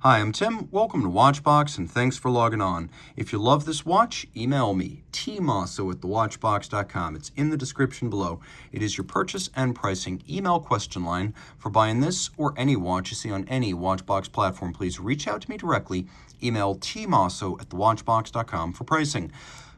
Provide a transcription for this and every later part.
Hi, I'm Tim. Welcome to Watchbox, and thanks for logging on. If you love this watch, email me, Team Mosso at thewatchbox.com. It's in the description below. It is your purchase and pricing email question line for buying this or any watch you see on any Watchbox platform. Please reach out to me directly. Email tmosso at thewatchbox.com for pricing.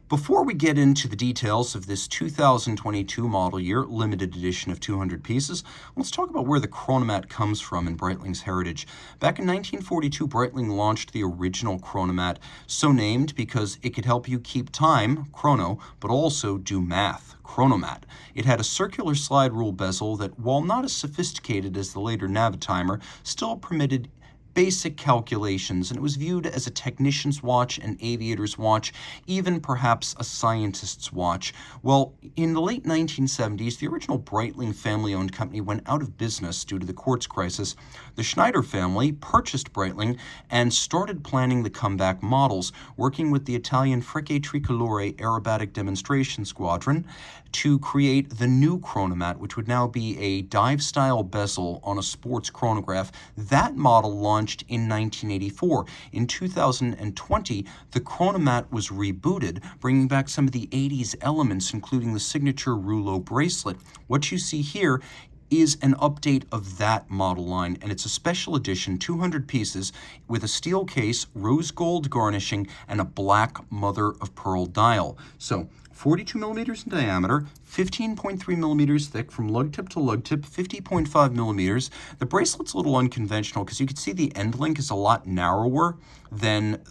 Before we get into the details of this 2022 model year limited edition of 200 pieces, let's talk about where the Chronomat comes from in Breitling's heritage. Back in 1942, Breitling launched the original Chronomat, so named because it could help you keep time, chrono, but also do math, Chronomat. It had a circular slide rule bezel that, while not as sophisticated as the later Navitimer, still permitted basic calculations, and it was viewed as a technician's watch, an aviator's watch, even perhaps a scientist's watch. Well, in the late 1970s, the original Breitling family-owned company went out of business due to the quartz crisis. The Schneider family purchased Breitling and started planning the comeback models, working with the Italian Frecce Tricolore Aerobatic Demonstration Squadron to create the new Chronomat, which would now be a dive-style bezel on a sports chronograph. That model launched in 1984. In 2020, the Chronomat was rebooted, bringing back some of the 80s elements, including the signature Rouleaux bracelet. What you see here is an update of that model line, and it's a special edition, 200 pieces, with a steel case, rose gold garnishing, and a black mother-of-pearl dial. So, 42 millimeters in diameter, 15.3 millimeters thick from lug tip to lug tip, 50.5 millimeters. The bracelet's a little unconventional because you can see the end link is a lot narrower than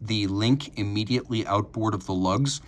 the link immediately outboard of the lugs.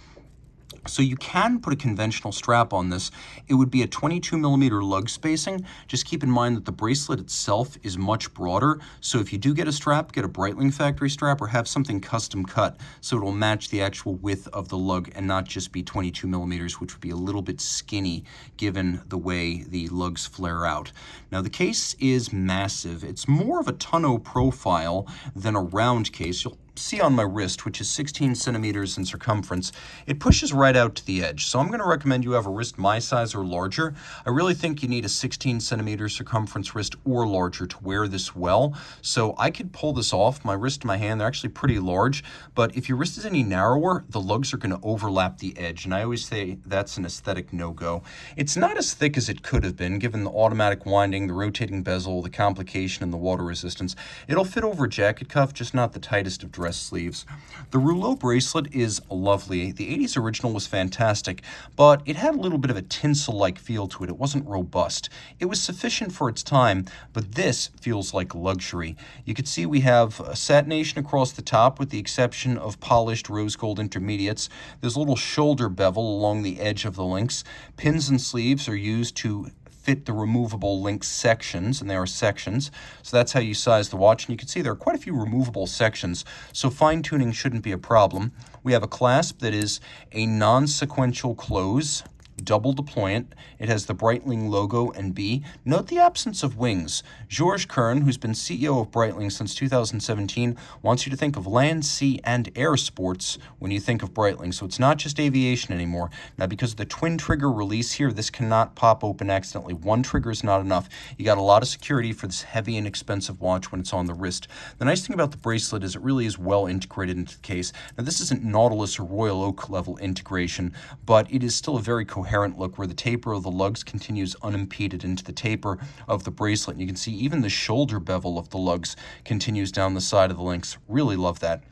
So you can put a conventional strap on this. It would be a 22 millimeter lug spacing. Just keep in mind that the bracelet itself is much broader. So if you do get a strap, get a Breitling factory strap or have something custom cut so it'll match the actual width of the lug and not just be 22 millimeters, which would be a little bit skinny given the way the lugs flare out. Now the case is massive. It's more of a tonneau profile than a round case. You'll see on my wrist, which is 16 centimeters in circumference, it pushes right out to the edge. So I'm going to recommend you have a wrist my size or larger. I really think you need a 16 centimeter circumference wrist or larger to wear this well. So I could pull this off. My wrist and my hand, they're actually pretty large, but if your wrist is any narrower, the lugs are going to overlap the edge, and I always say that's an aesthetic no-go. It's not as thick as it could have been, given the automatic winding, the rotating bezel, the complication, and the water resistance. It'll fit over a jacket cuff, just not the tightest of dress sleeves. The Rouleaux bracelet is lovely. The 80s original was fantastic, but it had a little bit of a tinsel-like feel to it. It wasn't robust. It was sufficient for its time, but this feels like luxury. You can see we have a satination across the top with the exception of polished rose gold intermediates. There's a little shoulder bevel along the edge of the links. Pins and sleeves are used to fit the removable link sections, and there are sections. So that's how you size the watch. And you can see there are quite a few removable sections, so fine-tuning shouldn't be a problem. We have a clasp that is a non-sequential close, double deployant. It has the Breitling logo and B. Note the absence of wings. Georges Kern, who's been CEO of Breitling since 2017, wants you to think of land, sea, and air sports when you think of Breitling. So it's not just aviation anymore. Now, because of the twin trigger release here, this cannot pop open accidentally. One trigger is not enough. You got a lot of security for this heavy and expensive watch when it's on the wrist. The nice thing about the bracelet is it really is well integrated into the case. Now, this isn't Nautilus or Royal Oak level integration, but it is still a very coherent look where the taper of the lugs continues unimpeded into the taper of the bracelet. And you can see even the shoulder bevel of the lugs continues down the side of the links. Really love that.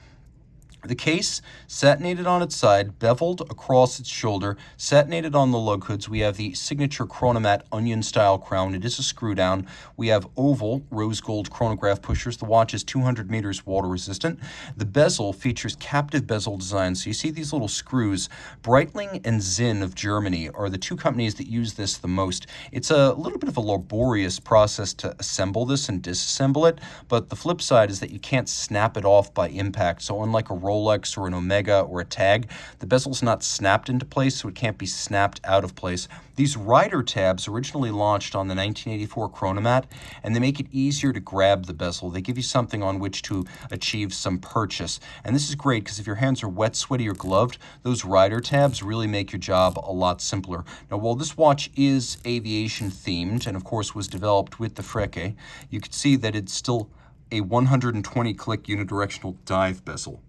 The case, satinated on its side, beveled across its shoulder, satinated on the lug hoods. We have the signature Chronomat onion-style crown. It is a screw-down. We have oval rose gold chronograph pushers. The watch is 200 meters water-resistant. The bezel features captive bezel design. So you see these little screws. Breitling and Zinn of Germany are the two companies that use this the most. It's a little bit of a laborious process to assemble this and disassemble it, but the flip side is that you can't snap it off by impact. So unlike a Rolex or an Omega or a Tag, the bezel's not snapped into place, so it can't be snapped out of place. These rider tabs originally launched on the 1984 Chronomat, and they make it easier to grab the bezel. They give you something on which to achieve some purchase. And this is great because if your hands are wet, sweaty, or gloved, those rider tabs really make your job a lot simpler. Now, while this watch is aviation themed and of course was developed with the Frecce, you can see that it's still a 120 click unidirectional dive bezel.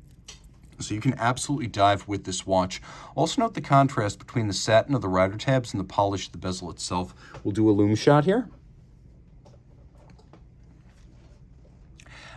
So you can absolutely dive with this watch. Also note the contrast between the satin of the rider tabs and the polish of the bezel itself. We'll do a lume shot here.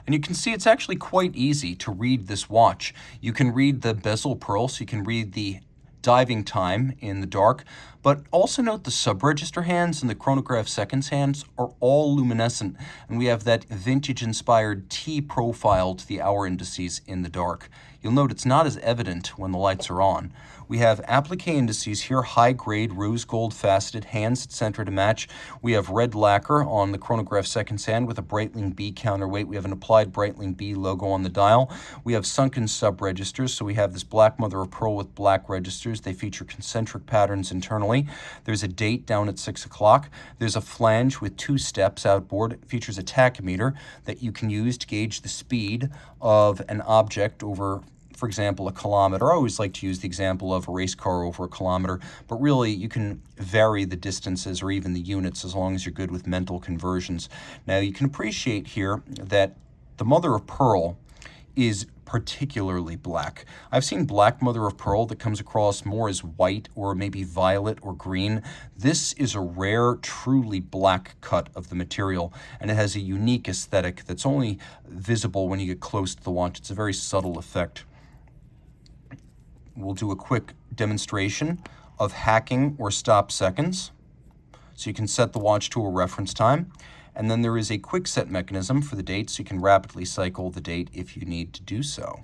And you can see it's actually quite easy to read this watch. You can read the bezel pearl, so you can read the diving time in the dark, but also note the sub-register hands and the chronograph seconds hands are all luminescent, and we have that vintage-inspired T profile to the hour indices in the dark. You'll note it's not as evident when the lights are on. We have applique indices here, high-grade, rose gold faceted, hands at center to match. We have red lacquer on the chronograph seconds hand with a Breitling B counterweight. We have an applied Breitling B logo on the dial. We have sunken sub-registers, so we have this black mother of pearl with black registers. They feature concentric patterns internally. There's a date down at 6 o'clock. There's a flange with 2 steps outboard. It features a tachymeter that you can use to gauge the speed of an object over, for example, a kilometer. I always like to use the example of a race car over a kilometer, but really you can vary the distances or even the units as long as you're good with mental conversions. Now you can appreciate here that the mother of pearl is particularly black. I've seen black mother of pearl that comes across more as white or maybe violet or green. This is a rare, truly black cut of the material, and it has a unique aesthetic that's only visible when you get close to the watch. It's a very subtle effect. We'll do a quick demonstration of hacking or stop seconds. So you can set the watch to a reference time. And then there is a quick set mechanism for the date, so you can rapidly cycle the date if you need to do so.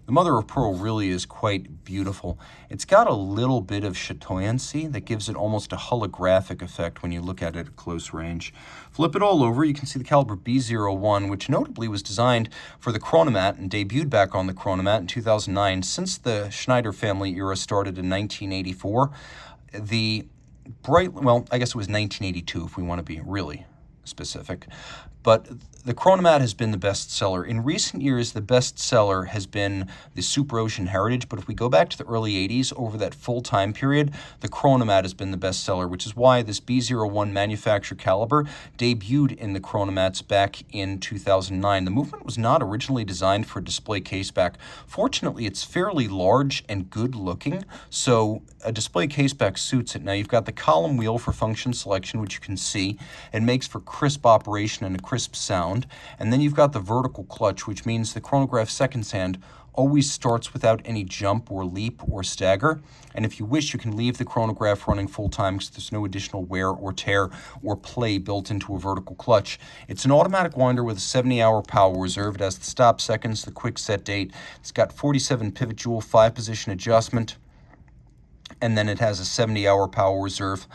The mother of pearl really is quite beautiful. It's got a little bit of chatoyancy that gives it almost a holographic effect when you look at it at close range. Flip it all over, you can see the caliber B01, which notably was designed for the Chronomat and debuted back on the Chronomat in 2009. Since the Schneider family era started in 1984, the well, I guess it was 1982 if we want to be really specific, but the Chronomat has been the best seller. In recent years, the best seller has been the Super Ocean Heritage, but if we go back to the early 80s, over that full time period, the Chronomat has been the best seller, which is why this B01 manufacturer caliber debuted in the Chronomats back in 2009. The movement was not originally designed for a display caseback. Fortunately, it's fairly large and good looking, so a display caseback suits it. Now, you've got the column wheel for function selection, which you can see. It makes for crisp operation and a crisp sound. And then you've got the vertical clutch, which means the chronograph seconds hand always starts without any jump or leap or stagger. And if you wish, you can leave the chronograph running full time because there's no additional wear or tear or play built into a vertical clutch. It's an automatic winder with a 70-hour power reserve. It has the stop seconds, the quick set date. It's got 47 pivot jewel 5-position adjustment. And then it has a 70-hour power reserve.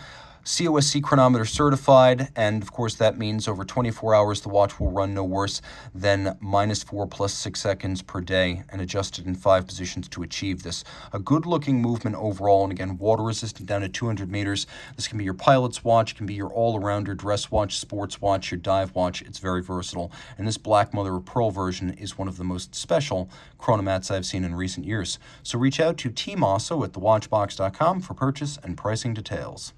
COSC chronometer certified, and of course that means over 24 hours the watch will run no worse than -4 + 6 seconds per day, and adjusted in 5 positions to achieve this. A good looking movement overall, and again water resistant down to 200 meters. This can be your pilot's watch, it can be your all-arounder dress watch, sports watch, your dive watch. It's very versatile, and this black mother of pearl version is one of the most special chronomats I've seen in recent years. So reach out to Team Mosso at thewatchbox.com for purchase and pricing details.